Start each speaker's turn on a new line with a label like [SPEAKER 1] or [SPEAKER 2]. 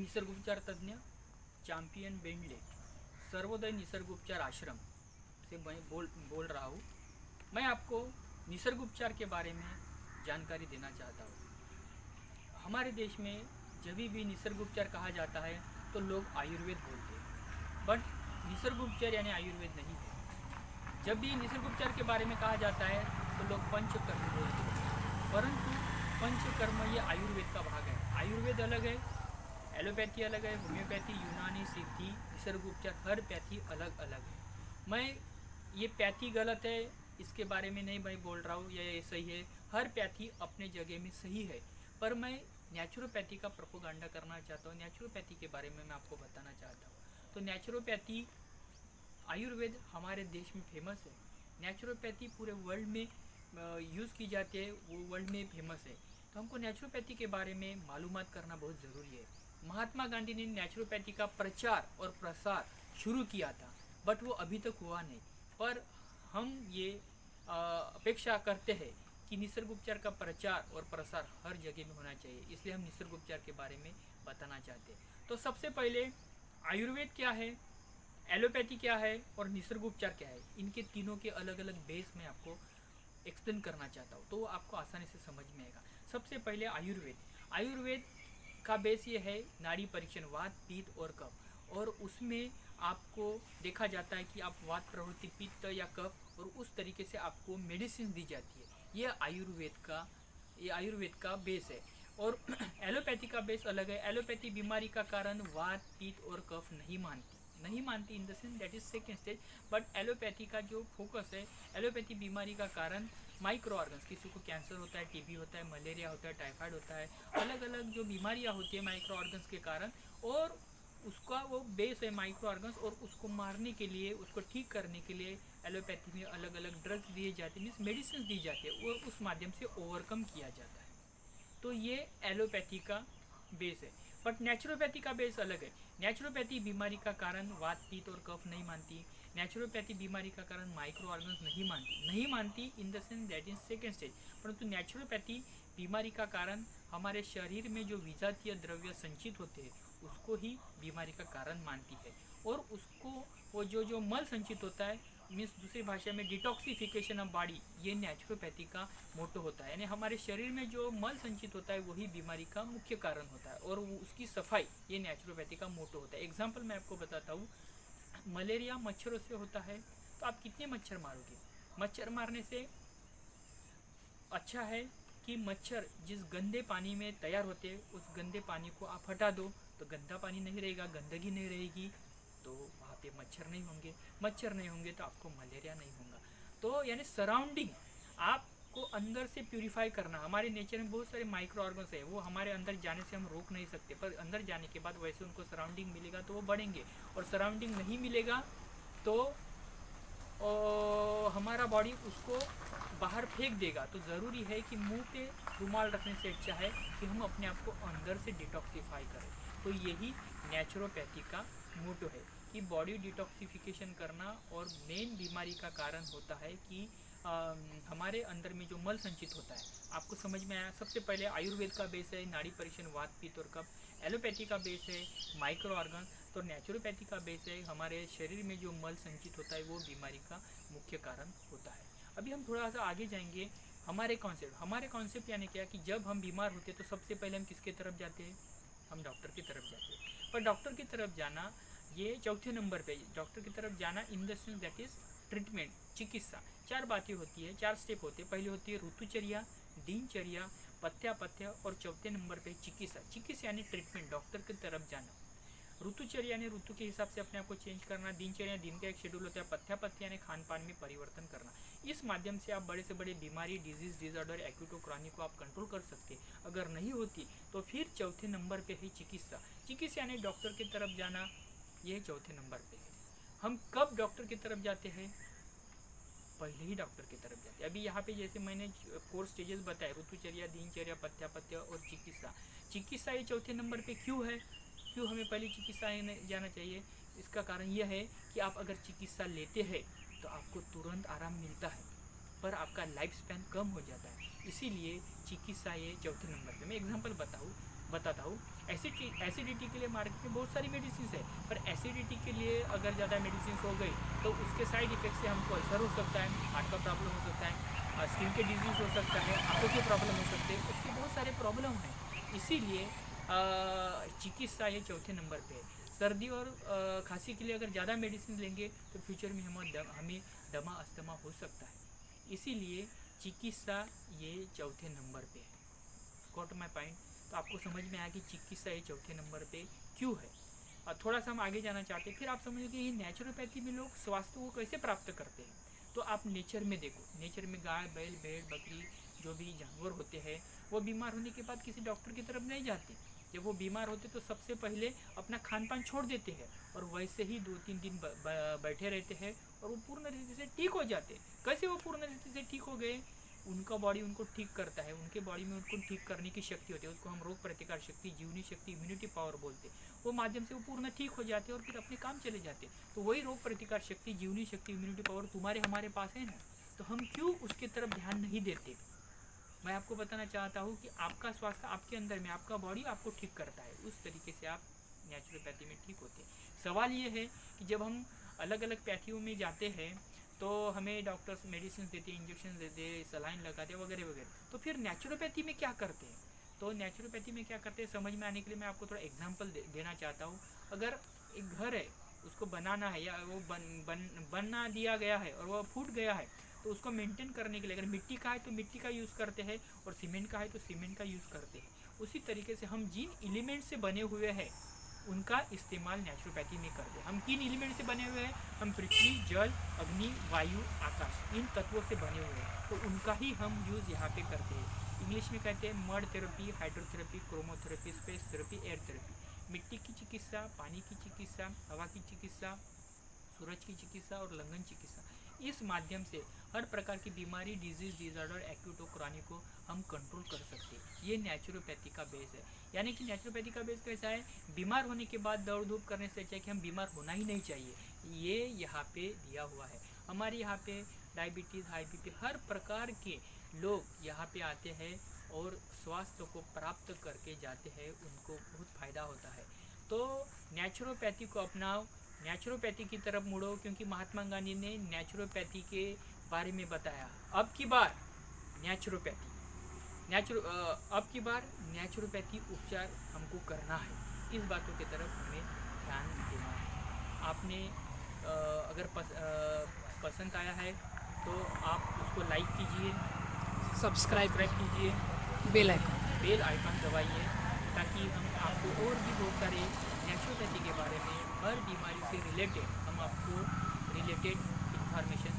[SPEAKER 1] निसर्गोपचार तज्ञ चैंपियन बेंडले सर्वोदय निसर्गोपचार आश्रम से मैं बोल रहा हूँ। मैं आपको निसर्गोपचार के बारे में जानकारी देना चाहता हूँ। हमारे देश में जब भी निसर्गोपचार कहा जाता है तो लोग आयुर्वेद बोलते हैं, बट निसर्गोपचार यानी आयुर्वेद नहीं है। जब भी निसर्गोपचार के बारे में कहा जाता है तो लोग पंचकर्म बोलते हैं, परंतु पंचकर्म ये आयुर्वेद का भाग है। आयुर्वेद अलग है, एलोपैथी अलग है, होम्योपैथी, यूनानी, सिद्धि, निसर्गोपचार, हर पैथी अलग अलग है। मैं ये पैथी गलत है इसके बारे में नहीं मैं बोल रहा हूँ, ये सही है। हर पैथी अपने जगह में सही है, पर मैं नेचुरोपैथी का प्रोपोगंडा करना चाहता हूँ। नेचुरोपैथी के बारे में मैं आपको बताना चाहता हूँ। तो नेचुरोपैथी आयुर्वेद हमारे देश में फेमस है। नेचुरोपैथी पूरे वर्ल्ड में यूज़ की जाती है, वो वर्ल्ड में फेमस है। तो हमको नेचुरोपैथी के बारे में मालूमात करना बहुत ज़रूरी है। महात्मा गांधी ने नेचुरोपैथी का प्रचार और प्रसार शुरू किया था, बट वो अभी तक हुआ नहीं। पर हम ये अपेक्षा करते हैं कि निसर्गोपचार का प्रचार और प्रसार हर जगह में होना चाहिए, इसलिए हम निसर्गोपचार के बारे में बताना चाहते हैं। तो सबसे पहले आयुर्वेद क्या है, एलोपैथी क्या है और निसर्गोपचार क्या है, इनके तीनों के अलग अलग बेस में आपको एक्सप्लेन करना चाहता हूँ, तो आपको आसानी से समझ में आएगा। सबसे पहले आयुर्वेद। आयुर्वेद का बेस ये है नाड़ी परीक्षण, वात, पित्त और कफ। और उसमें आपको देखा जाता है कि आप वात प्रवृत्ति, पित्त या कफ, और उस तरीके से आपको मेडिसिन दी जाती है। ये आयुर्वेद का बेस है। और एलोपैथी का बेस अलग है। एलोपैथी बीमारी का कारण वात, पित्त और कफ नहीं मानती in the sense that is second stage. But allopathy का जो फोकस है, एलोपैथी बीमारी का कारण माइक्रो ऑर्गन्स, किसी को कैंसर होता है, टीबी होता है, मलेरिया होता है, टाइफाइड होता है, अलग अलग जो बीमारियां होती है माइक्रो ऑर्गन्स के कारण, और उसका वो बेस है माइक्रो ऑर्गन्स, और उसको मारने के लिए, उसको ठीक करने के लिए एलोपैथी में अलग अलग ड्रग्स दिए जाते हैं, मीन्स मेडिसिन दी जाती है, और उस माध्यम से ओवरकम किया जाता है। तो ये एलोपैथी का बेस है। बट नेचुरोपैथी का बेस अलग है। नेचुरोपैथी बीमारी का कारण वात, पित्त और कफ नहीं मानती। नेचुरोपैथी बीमारी का कारण माइक्रो ऑर्गन्स नहीं मानती in the sense that is second stage. परंतु नेचुरोपैथी बीमारी का कारण हमारे शरीर में जो विजातीय द्रव्य संचित होते हैं उसको ही बीमारी का कारण मानती है, और उसको वो जो मल संचित होता है, मीन्स दूसरी भाषा में डिटॉक्सिफिकेशन ऑफ बॉडी, ये नेचुरोपैथी का मोटो होता है। यानी हमारे शरीर में जो मल संचित होता है वही बीमारी का मुख्य कारण होता है, और उसकी सफाई ये नेचुरोपैथी का मोटो होता है। एग्जाम्पल मैं आपको बताता हूँ। मलेरिया मच्छरों से होता है, तो आप कितने मच्छर मारोगे? मच्छर मारने से अच्छा है कि मच्छर जिस गंदे पानी में तैयार होते हैं उस गंदे पानी को आप हटा दो, तो गंदा पानी नहीं रहेगा, गंदगी नहीं रहेगी, तो वहाँ पे मच्छर नहीं होंगे तो आपको मलेरिया नहीं होगा। तो यानी सराउंडिंग आपको अंदर से प्यूरिफाई करना। हमारे नेचर में बहुत सारे माइक्रो ऑर्गन्स है, वो हमारे अंदर जाने से हम रोक नहीं सकते, पर अंदर जाने के बाद वैसे उनको सराउंडिंग मिलेगा तो वो बढ़ेंगे, और सराउंडिंग नहीं मिलेगा तो हमारा बॉडी उसको बाहर फेंक देगा। तो ज़रूरी है कि मुंह पे रुमाल रखने से अच्छा है कि हम अपने आप को अंदर से डिटॉक्सिफाई करें। तो यही नेचुरोपैथी का मोटो है कि बॉडी डिटॉक्सिफिकेशन करना, और मेन बीमारी का कारण होता है कि हमारे अंदर में जो मल संचित होता है। आपको समझ में आया? सबसे पहले आयुर्वेद का बेस है नाड़ी परीक्षण, वात, पित्त और कफ। एलोपैथी का बेस है माइक्रो ऑर्गन। तो नेचुरोपैथी का बेस है हमारे शरीर में जो मल संचित होता है वो बीमारी का मुख्य कारण होता है। अभी हम थोड़ा सा आगे जाएंगे। हमारे कॉन्सेप्ट यानी क्या कि जब हम बीमार होते हैं तो सबसे पहले हम किसके तरफ जाते हैं? हम डॉक्टर की तरफ जाते हैं। पर डॉक्टर की तरफ जाना ये चौथे नंबर पे, डॉक्टर की तरफ जाना in the sense that is treatment, चिकित्सा। चार बातें होती है, चार स्टेप होते हैं। पहले होती है ऋतुचर्या, दिनचर्या, पथ्य, और चौथे नंबर पे चिकित्सा यानी ट्रीटमेंट, डॉक्टर की तरफ जाना। ऋतुचर्या यानी ऋतु के हिसाब से अपने आप को चेंज करना। दिनचर्या दिन का एक शेड्यूल होता है। पथ्य यानी खान पान में परिवर्तन करना। इस माध्यम से आप बड़े से बड़े बीमारी, डिजीज, डिसऑर्डर, एक्यूट और क्रॉनिक को आप कंट्रोल कर सकते हैं। अगर नहीं होती तो फिर चौथे नंबर पे है चिकित्सा यानी डॉक्टर की तरफ जाना, यह चौथे नंबर पे है। हम कब डॉक्टर की तरफ जाते हैं? पहले ही डॉक्टर की तरफ जाते हैं। अभी यहाँ पे जैसे मैंने 4 स्टेजेस बताए, ऋतुचर्या, दिनचर्या, पथ्य और चिकित्सा ये चौथे नंबर पे क्यों है? क्यों हमें पहले चिकित्सा जाना चाहिए? इसका कारण यह है कि आप अगर चिकित्सा लेते हैं तो आपको तुरंत आराम मिलता है, पर आपका लाइफ स्पैन कम हो जाता है। इसीलिए चिकित्सा ये चौथे नंबर पे। मैं एग्जांपल बताऊँ, बताता हूँ। एसिडिटी के लिए मार्केट में बहुत सारी मेडिसिन है, पर एसिडिटी के लिए अगर ज़्यादा मेडिसिन हो गई तो उसके साइड इफेक्ट से हमको अल्सर हो सकता है, हार्ट का प्रॉब्लम हो सकता है, स्किन के डिजीज़ हो सकता है, आंखों के प्रॉब्लम हो सकते हैं, उसके बहुत सारे प्रॉब्लम हैं। इसीलिए चिकित्सा ये चौथे नंबर पे है। सर्दी और खांसी के लिए अगर ज़्यादा मेडिसिन लेंगे तो फ्यूचर में हमें दमा अस्थमा हो सकता है। इसीलिए चिकित्सा ये चौथे नंबर पे है। Got my point? तो आपको समझ में आया कि चिकित्सा ये चौथे नंबर पे क्यों है। थोड़ा सा हम आगे जाना चाहते हैं, फिर आप समझो कि ये नेचुरोपैथी में लोग स्वास्थ्य को कैसे प्राप्त करते हैं। तो आप नेचर में देखो, नेचर में गाय बैल भेड़ बकरी जो भी जानवर होते हैं वो बीमार होने के बाद किसी डॉक्टर की तरफ नहीं जाते। जब वो बीमार होते तो सबसे पहले अपना खान पान छोड़ देते हैं और वैसे ही 2-3 दिन बैठे रहते हैं और वो पूर्ण रीति से ठीक हो जाते हैं। कैसे वो पूर्ण रीति से ठीक हो गए? उनका बॉडी उनको ठीक करता है, उनके बॉडी में उनको ठीक करने की शक्ति होती है, उसको हम रोग प्रतिकार शक्ति, जीवनी शक्ति, इम्यूनिटी पावर बोलते हैं। वो माध्यम से वो पूर्ण ठीक हो जाते हैं और फिर अपने काम चले जाते हैं। तो वही रोग प्रतिकार शक्ति, जीवनी शक्ति, इम्यूनिटी पावर तुम्हारे हमारे पास है ना, तो हम क्यों उसके तरफ ध्यान नहीं देते? मैं आपको बताना चाहता हूँ कि आपका स्वास्थ्य आपके अंदर में, आपका बॉडी आपको ठीक करता है, उस तरीके से आप नेचुरोपैथी में ठीक होते हैं। सवाल ये है कि जब हम अलग अलग पैथियों में जाते हैं तो हमें डॉक्टर्स मेडिसिन देते, इंजेक्शन देते, सलाइन लगाते वगैरह वगैरह, तो फिर नेचुरोपैथी में क्या करते हैं? तो नेचुरोपैथी में क्या करते हैं समझ में आने के लिए मैं आपको थोड़ा एग्जांपल देना चाहता हूँ। अगर एक घर है, उसको बनाना है या वो बना दिया गया है और वो फूट गया है, तो उसको मेंटेन करने के लिए अगर मिट्टी का है तो मिट्टी का यूज़ करते हैं और सीमेंट का है तो सीमेंट का यूज़ करते हैं। उसी तरीके से हम जिन एलिमेंट से बने हुए हैं उनका इस्तेमाल नेचुरोपैथी में करते हैं। हम किन एलिमेंट से बने हुए हैं? हम पृथ्वी, जल, अग्नि, वायु, आकाश, इन तत्वों से बने हुए हैं, तो उनका ही हम यूज़ यहाँ पे करते हैं। इंग्लिश में कहते हैं mud therapy, hydrotherapy, chromotherapy, space therapy, air therapy. मिट्टी की चिकित्सा, पानी की चिकित्सा, हवा की चिकित्सा, सूरज की चिकित्सा और लंघन चिकित्सा, इस माध्यम से हर प्रकार की बीमारी, डिजीज, डिजॉर्डर, एक्यूट और क्रॉनिक को हम कंट्रोल कर सकते हैं। ये नेचुरोपैथी का बेस है। यानी कि नेचुरोपैथी का बेस कैसा है? बीमार होने के बाद दौड़ धूप करने से अच्छा है कि हम बीमार होना ही नहीं चाहिए, ये यहाँ पे दिया हुआ है। हमारे यहाँ पे डायबिटीज़, हाई बीपी, हर प्रकार के लोग यहाँ पे आते हैं और स्वास्थ्य को प्राप्त करके जाते हैं, उनको बहुत फ़ायदा होता है। तो नेचुरोपैथी को अपनाओ, नेचुरोपैथी की तरफ मुड़ो, क्योंकि महात्मा गांधी ने नेचुरोपैथी के बारे में बताया। अब की बार नेचुरोपैथी अब की बार नेचुरोपैथी उपचार हमको करना है, इस बातों की तरफ हमें ध्यान देना है। आपने अगर पसंद आया है तो आप उसको लाइक कीजिए, सब्सक्राइब कीजिए, बेल आइकन दबाइए, ताकि हम आपको और भी बहुत सारे नेचुरोपैथी के बारे में, हर बीमारी से रिलेटेड हम आपको रिलेटेड इन्फॉर्मेशन